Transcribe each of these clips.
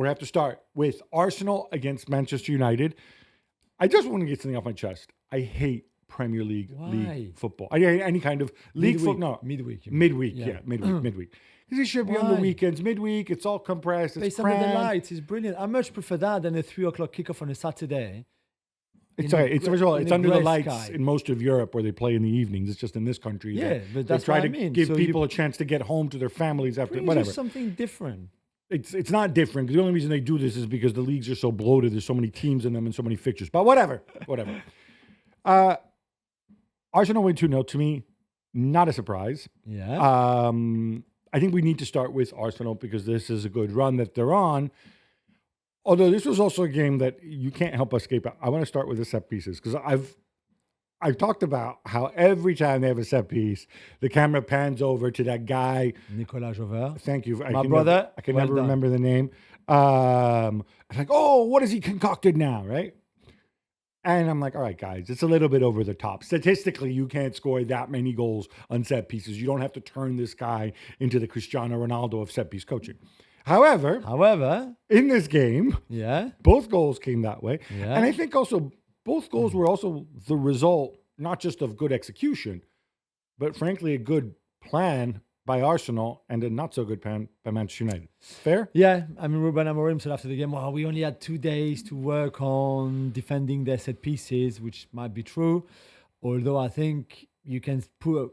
we have to start with Arsenal against Manchester United. I just want to get something off my chest. I hate Premier League football. I hate any kind of league football. No, midweek. Midweek. Because it should be on the weekends. Midweek, it's all compressed. It's under the lights. It's brilliant. I much prefer that than a 3:00 kickoff on a Saturday. It's under the lights in most of Europe where they play in the evenings. It's just in this country. But that's try what I to mean. give So people a chance to get home to their families after whatever. Something different. It's not different. The only reason they do this is because the leagues are so bloated. There's so many teams in them and so many fixtures. But whatever. Arsenal win 2-0 to me. Not a surprise. Yeah. I think we need to start with Arsenal because this is a good run that they're on. Although this was also a game that you can't help but escape. I want to start with the set pieces because I've talked about how every time they have a set piece, the camera pans over to that guy. Nicolas Jauvert. Thank you. My brother. I can never remember the name. I'm like, oh, what has he concocted now, right? And I'm like, all right, guys, it's a little bit over the top. Statistically, you can't score that many goals on set pieces. You don't have to turn this guy into the Cristiano Ronaldo of set piece coaching. However, in this game, both goals came that way. Yeah. And I think also both goals were also the result, not just of good execution, but frankly, a good plan by Arsenal and a not so good plan by Manchester United. Fair? Yeah. I mean, Ruben Amorim said after the game, well, we only had 2 days to work on defending their set pieces, which might be true. Although I think you can put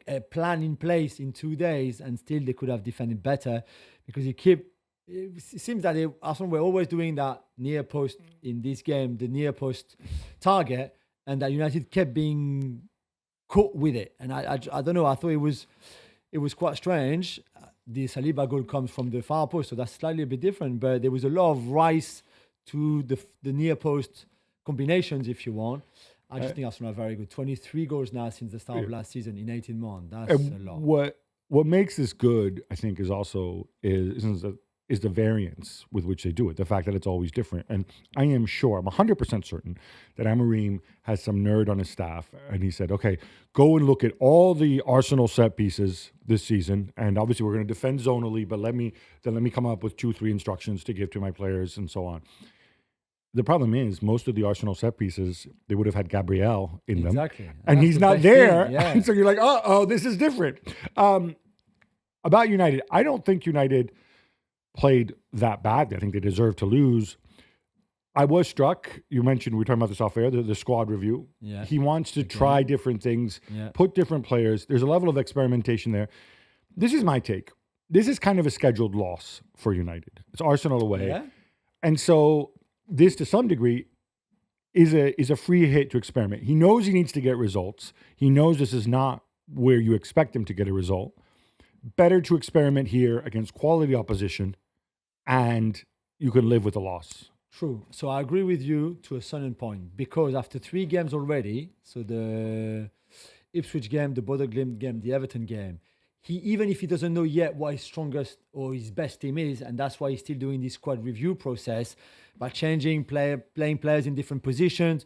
a plan in place in 2 days and still they could have defended better because it seems that Arsenal were always doing that near post in this game, the near post target, and that United kept being caught with it. And I don't know, I thought it was quite strange. The Saliba goal comes from the far post, so that's slightly a bit different, but there was a lot of rise to the near post combinations, if you want. I just think Arsenal are very good. 23 goals now since the start of last season in 18 months. That's a lot. What makes this good, I think, is the variance with which they do it. The fact that it's always different. And I am sure, I'm 100% certain that Amorim has some nerd on his staff. And he said, okay, go and look at all the Arsenal set pieces this season. And obviously we're going to defend zonally, but let me come up with 2-3 instructions to give to my players and so on. The problem is most of the Arsenal set pieces, they would have had Gabriel in them. Exactly. And he's not there. And so you're like, oh, this is different. About United, I don't think United played that badly. I think they deserved to lose. I was struck. You mentioned, we were talking about this off air, the squad review. Yeah. He wants to try different things, put different players. There's a level of experimentation there. This is my take. This is kind of a scheduled loss for United. It's Arsenal away. Yeah. And so this, to some degree, is a free hit to experiment. He knows he needs to get results. He knows this is not where you expect him to get a result. Better to experiment here against quality opposition, and you can live with the loss. True. So I agree with you to a certain point, because after 3 games already, so the Ipswich game, the Bodo Glimt game, the Everton game, even if he doesn't know yet what his strongest or his best team is, and that's why he's still doing this squad review process by changing playing players in different positions,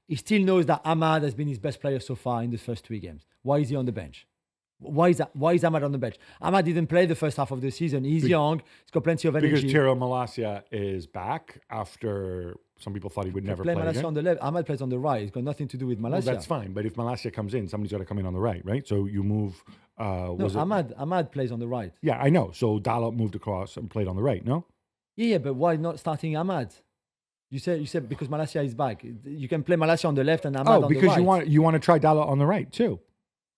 he still knows that AMAD has been his best player so far in the first 3 games. Why is he on the bench? Why is AMAD on the bench? AMAD didn't play the first half of the season. He's young. He's got plenty of energy. Because Tiro Malacia is back after some people thought he would never play Malacia again. On the left. AMAD plays on the right. It's got nothing to do with Malacia. Well, that's fine. But if Malacia comes in, somebody's got to come in on the right, right? So you move... AMAD plays on the right. Yeah, I know. So Dalot moved across and played on the right, no? Yeah, but why not starting AMAD? You said because Malacia is back. You can play Malacia on the left and AMAD on the right. Oh, because you want to try Dalot on the right too.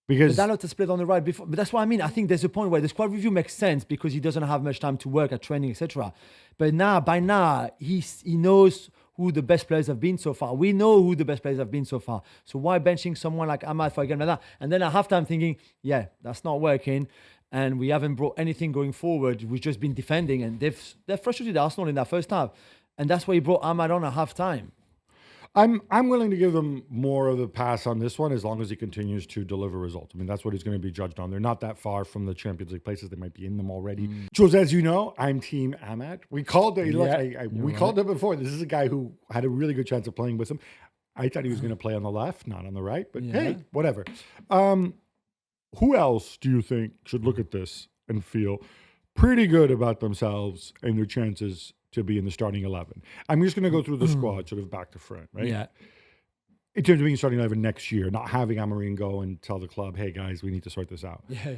Because Dalot has played on the right before. But that's what I mean. I think there's a point where the squad review makes sense because he doesn't have much time to work at training, etc. But by now, he knows who the best players have been so far. We know who the best players have been so far. So why benching someone like AMAD for a game like that? And then at halftime thinking, yeah, that's not working. And we haven't brought anything going forward. We've just been defending. And they've frustrated Arsenal in that first half. And that's why he brought AMAD on at halftime. I'm willing to give him more of a pass on this one as long as he continues to deliver results. I mean, that's what he's going to be judged on. They're not that far from the Champions League places. They might be in them already. Jules, as you know, I'm Team AMAD. We called it. Called it before. This is a guy who had a really good chance of playing with him. I thought he was going to play on the left, not on the right. But hey, whatever. Who else do you think should look at this and feel pretty good about themselves and their chances to be in the starting 11. I'm just going to go through the squad sort of back to front, right? Yeah. In terms of being starting 11 next year, not having Amorim go and tell the club, hey, guys, we need to sort this out. Yeah.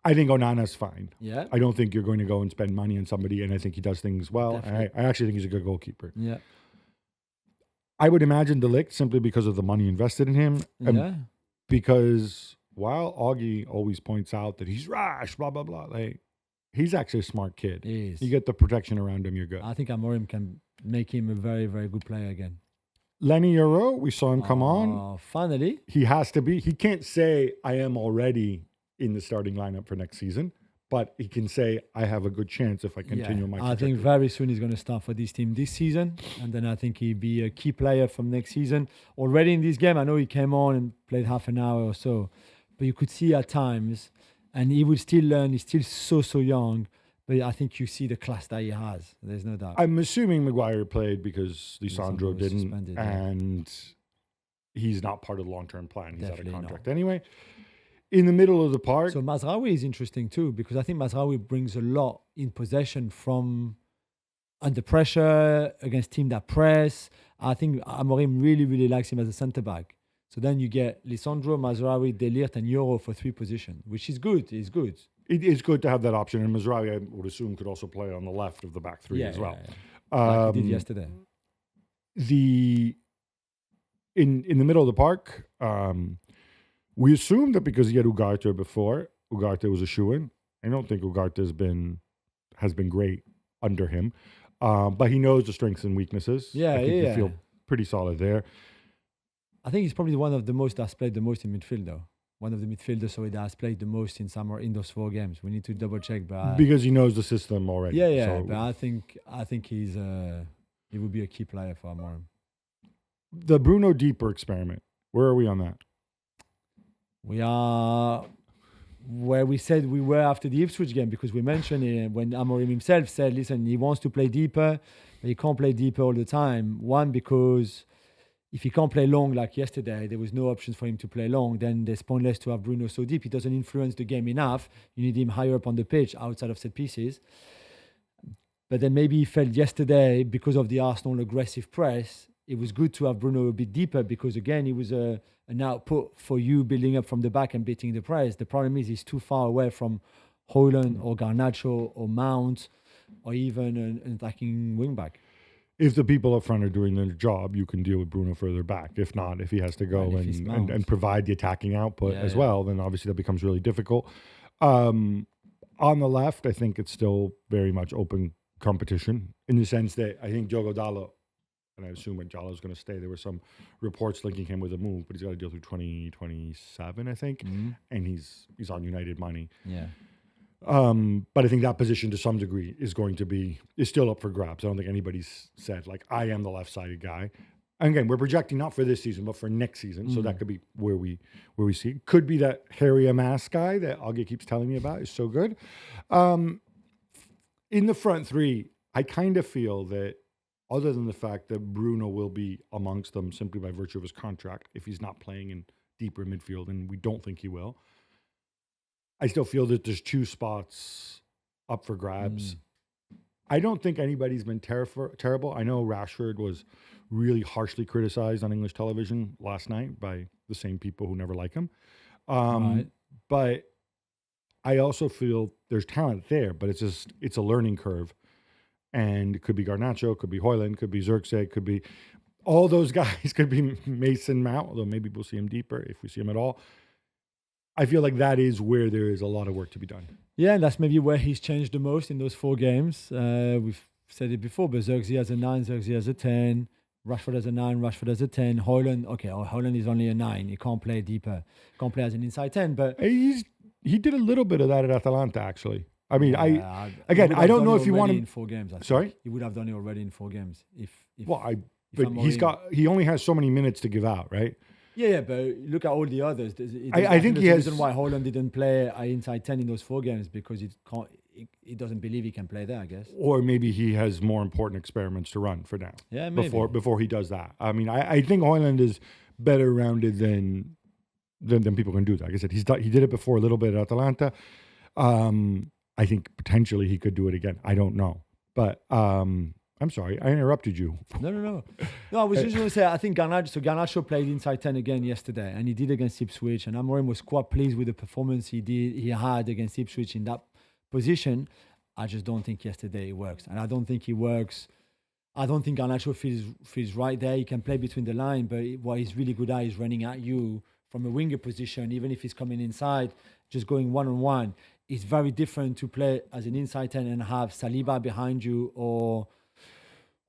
I think Onana's fine. Yeah. I don't think you're going to go and spend money on somebody, and I think he does things well. Definitely. I actually think he's a good goalkeeper. Yeah. I would imagine De Ligt simply because of the money invested in him. And because while Augie always points out that he's rash, blah, blah, blah, like, he's actually a smart kid. He is. You get the protection around him, you're good. I think Amorim can make him a very, very good player again. Lenny Euro, we saw him come on. Finally. He has to be. He can't say, I am already in the starting lineup for next season, but he can say, I have a good chance if I continue my trajectory. I think very soon he's going to start for this team this season, and then I think he'll be a key player from next season. Already in this game, I know he came on and played half an hour or so, but you could see at times, and he will still learn. He's still so young, but I think you see the class that he has. There's no doubt. I'm assuming Maguire played because Lisandro didn't, suspended, and he's not part of the long-term plan. He's Definitely out of contract not. anyway. In the middle of the park. So Mazraoui is interesting too, because I think Mazraoui brings a lot in possession from under pressure against team that press. I think Amorim really, really likes him as a centre-back. So then you get Lisandro, Mazraoui, De Ligt, and Euro for 3 positions, which is good. It's good. It is good to have that option. And Mazraoui, I would assume, could also play on the left of the back three as well. Like he did yesterday. In the middle of the park, we assumed that because he had Ugarte before, Ugarte was a shoo-in. I don't think Ugarte has been great under him. But he knows the strengths and weaknesses. I think you feel pretty solid there. I think he's probably one of the most that's played the most in midfield, though. One of the midfielders that has played the most in those 4 games. We need to double check, but because he knows the system already. So, but I think he would be a key player for Amorim. The Bruno Deeper experiment. Where are we on that? We are where we said we were after the Ipswich game, because we mentioned it when Amorim himself said, listen, he wants to play deeper, but he can't play deeper all the time. One, because if he can't play long like yesterday, there was no options for him to play long, then there's pointless to have Bruno so deep. He doesn't influence the game enough. You need him higher up on the pitch outside of set pieces. But then maybe he felt yesterday, because of the Arsenal aggressive press, it was good to have Bruno a bit deeper, because again, he was an output for you building up from the back and beating the press. The problem is he's too far away from Højlund or Garnacho or Mount or even an attacking wing back. If the people up front are doing their job, you can deal with Bruno further back. If not, if he has to go and provide the attacking output as well, then obviously that becomes really difficult. On the left, I think it's still very much open competition in the sense that I think Diogo Dalot, and I assume when Jallo's going to stay, there were some reports linking him with a move, but he's got to deal through 2027, I think, and he's on United money. Yeah. But I think that position to some degree is still up for grabs. I don't think anybody's said, like, I am the left-sided guy. And again, we're projecting not for this season, but for next season. So that could be where we see it. Could be that Harry Amass guy that Augie keeps telling me about is so good. In the front 3, I kind of feel that other than the fact that Bruno will be amongst them simply by virtue of his contract, if he's not playing in deeper midfield, and we don't think he will, I still feel that there's 2 spots up for grabs. I don't think anybody's been terrible. I know Rashford was really harshly criticized on English television last night by the same people who never like him. But I also feel there's talent there, but it's a learning curve. And it could be Garnacho, could be Højlund, could be Xerxes, could be all those guys, could be Mason Mount, although maybe we'll see him deeper if we see him at all. I feel like that is where there is a lot of work to be done. Yeah, and that's maybe where he's changed the most in those 4 games. We've said it before, but Xerxes has a 9, Xerxes has a 10, Rashford has a 9, Rashford has a 10, Højlund is only a 9. He can't play deeper, can't play as an inside 10, but he did a little bit of that at Atalanta, actually. I mean, I don't know if you want him in 4 games. Sorry, he would have done it already in 4 games. He only has so many minutes to give out, right? Yeah, but look at all the others. I think he has. The reason why Højlund didn't play inside 10 in those 4 games because he doesn't believe he can play there, I guess. Or maybe he has more important experiments to run for now. Yeah, maybe. Before he does that. I mean, I think Højlund is better rounded than people can do that. Like I said, he did it before a little bit at Atalanta. I think potentially he could do it again. I don't know. But I'm sorry, I interrupted you. No. I was just going to say, I think Garnacho played inside 10 again yesterday, and he did against Ipswich, and Amorim was quite pleased with the performance he had against Ipswich in that position. I just don't think yesterday it works, and I don't think he works. I don't think Garnacho feels right there. He can play between the line, but what he's really good at is running at you from a winger position, even if he's coming inside, just going one-on-one. It's very different to play as an inside 10 and have Saliba behind you or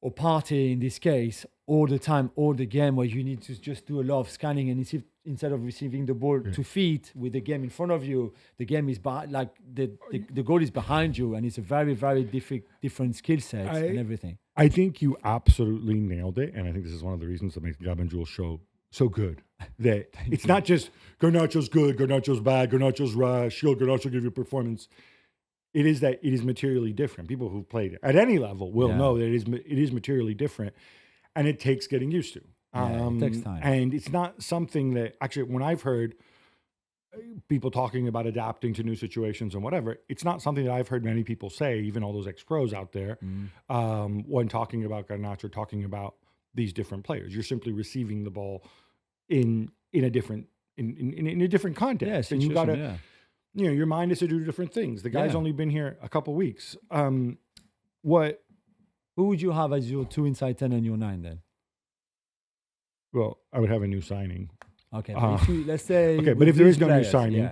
Partey in this case all the time, all the game, where you need to just do a lot of scanning, and instead of receiving the ball to feet with the game in front of you, the game is the goal is behind you, and it's a very, very different skill set and everything. I think you absolutely nailed it, and I think this is one of the reasons that makes Gab and Juls show so good. That it's not just Garnacho's good, Garnacho's bad, Garnacho's rash, Garnacho give you performance. It is that it is materially different. People who've played at any level will know that it is materially different, and it takes getting used to. It takes time. And it's not something that actually, when I've heard people talking about adapting to new situations and whatever, it's not something that I've heard many people say, even all those ex-pros out there, when talking about Garnacho, talking about these different players. You're simply receiving the ball in a different context, and you got to. You know, your mind is to do different things. The guy's only been here a couple weeks. Who would you have as your 2 inside 10 and your 9 then? Well, I would have a new signing. Okay, but let's say. Okay, but if there is no new signing,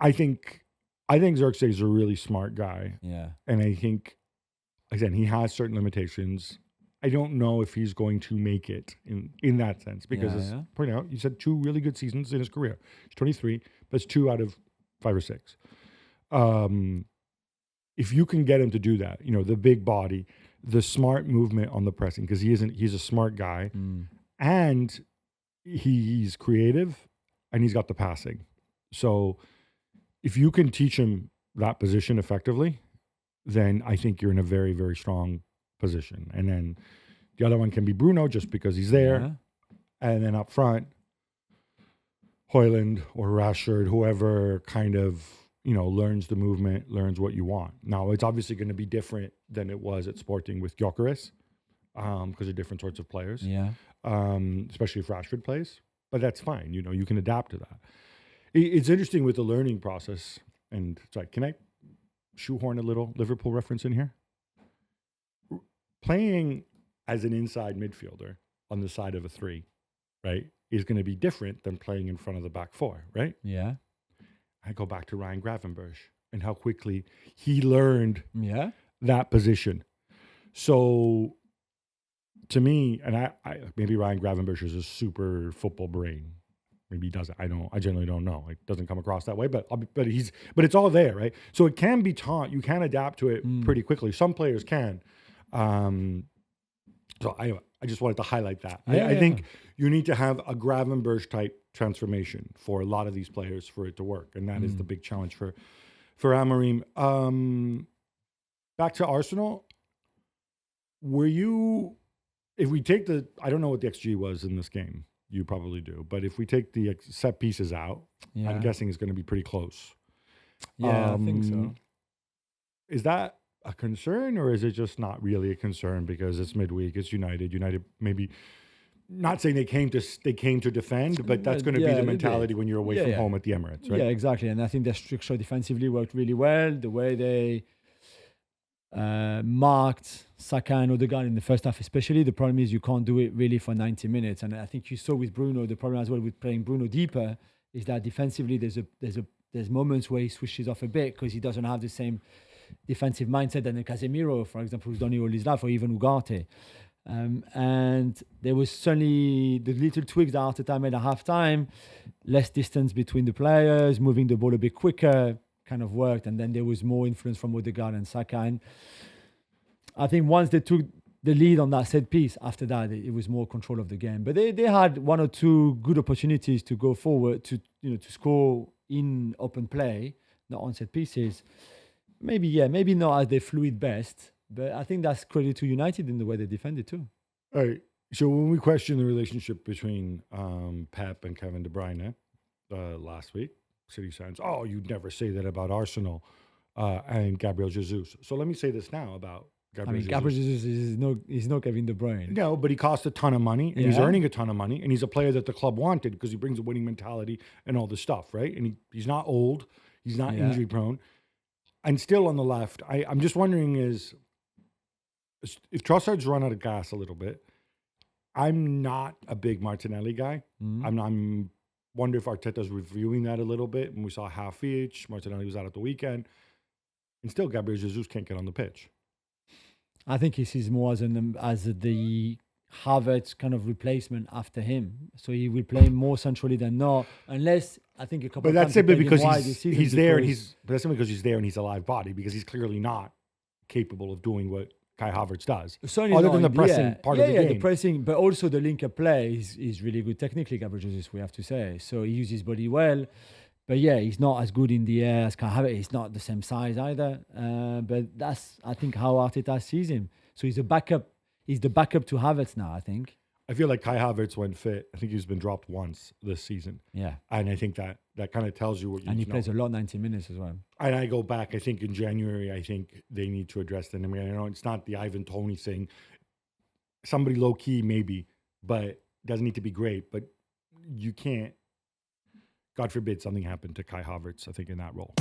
I think Xerxes is a really smart guy. Yeah, and I think, again, he has certain limitations. I don't know if he's going to make it in that sense, because as pointed out, you said 2 really good seasons in his career. He's 23, but it's 2 out of 5 or 6. If you can get him to do that, you know, the big body, the smart movement on the pressing, because he's a smart guy, and he's creative, and he's got the passing. So if you can teach him that position effectively, then I think you're in a very, very strong position. And then the other one can be Bruno, just because he's there. And then up front, Højlund or Rashford, whoever kind of, you know, learns the movement, learns what you want. Now, it's obviously going to be different than it was at Sporting with Gyökeres, because they're different sorts of players. Especially if Rashford plays. But that's fine. You know, you can adapt to that. It's interesting with the learning process. And sorry, can I shoehorn a little Liverpool reference in here? Playing as an inside midfielder on the side of a 3, right, is going to be different than playing in front of the back 4, right? Yeah. I go back to Ryan Gravenberch and how quickly he learned that position. So to me, and I maybe Ryan Gravenberch is a super football brain. Maybe he doesn't. I generally don't know. It doesn't come across that way, but it's all there, right? So it can be taught. You can adapt to it pretty quickly. Some players can. So I just wanted to highlight that. I think you need to have a Gravenberch type transformation for a lot of these players for it to work, and that is the big challenge for Amorim. Back to Arsenal. If we take I don't know what the XG was in this game. You probably do, but if we take the set pieces out, I'm guessing it's going to be pretty close. Yeah, I think so. Is that a concern, or is it just not really a concern because it's midweek, it's United? United maybe not saying they came to defend, but that's going to be the mentality when you're away from home at the Emirates, right? Yeah, exactly. And I think their structure defensively worked really well. The way they marked Saka and Odegaard in the first half, especially. The problem is you can't do it really for 90 minutes. And I think you saw with Bruno, the problem as well with playing Bruno deeper is that defensively there's moments where he switches off a bit because he doesn't have the same defensive mindset than a Casemiro, for example, who's done it all his life, or even Ugarte. And there was certainly the little tweaks that Arteta made at halftime, less distance between the players, moving the ball a bit quicker, kind of worked. And then there was more influence from Odegaard and Saka. And I think once they took the lead on that set piece, after that, it was more control of the game. But they had 1 or 2 good opportunities to go forward, to score in open play, not on set pieces. Maybe not as they fluid best, but I think that's credit to United in the way they defended too. All right. So when we questioned the relationship between Pep and Kevin De Bruyne last week, City fans, oh, you'd never say that about Arsenal and Gabriel Jesus. So let me say this now about Gabriel Jesus. Gabriel Jesus is not Kevin De Bruyne. No, but he cost a ton of money, and he's Yeah. earning a ton of money, and he's a player that the club wanted because he brings a winning mentality and all this stuff, right? And he's not old, he's not Yeah. injury prone, and still on the left. I'm just wondering is if Trossard's run out of gas a little bit. I'm not a big Martinelli guy. I'm wonder if Arteta's reviewing that a little bit. And we saw half each. Martinelli was out at the weekend, and still Gabriel Jesus can't get on the pitch. I think he sees more as the Havertz kind of replacement after him. So he will play more centrally than not, unless I think a couple. But of that's times he simply played him because wide this season he's there, and because- but that's simply because he's there and he's a live body, because he's clearly not capable of doing what Kai Havertz does. Certainly Other not than the in pressing part of the game. the pressing, but also the link up play is really good technically, Gabriel Jesus, we have to say. So he uses his body well. But yeah, he's not as good in the air as Kai Havertz. He's not the same size either. But that's, I think, how Arteta sees him. So he's a backup. He's the backup to Havertz now, I think. I feel like Kai Havertz, when fit, I think he's been dropped once this season. Yeah. And I think that kind of tells you what you And need he to plays know. a lot, 90 minutes as well. And I go back, I think in January, I think they need to address that. I mean, I know it's not the Ivan Toney thing. Somebody low key, maybe, but doesn't need to be great. But you can't, God forbid, something happened to Kai Havertz, I think, in that role.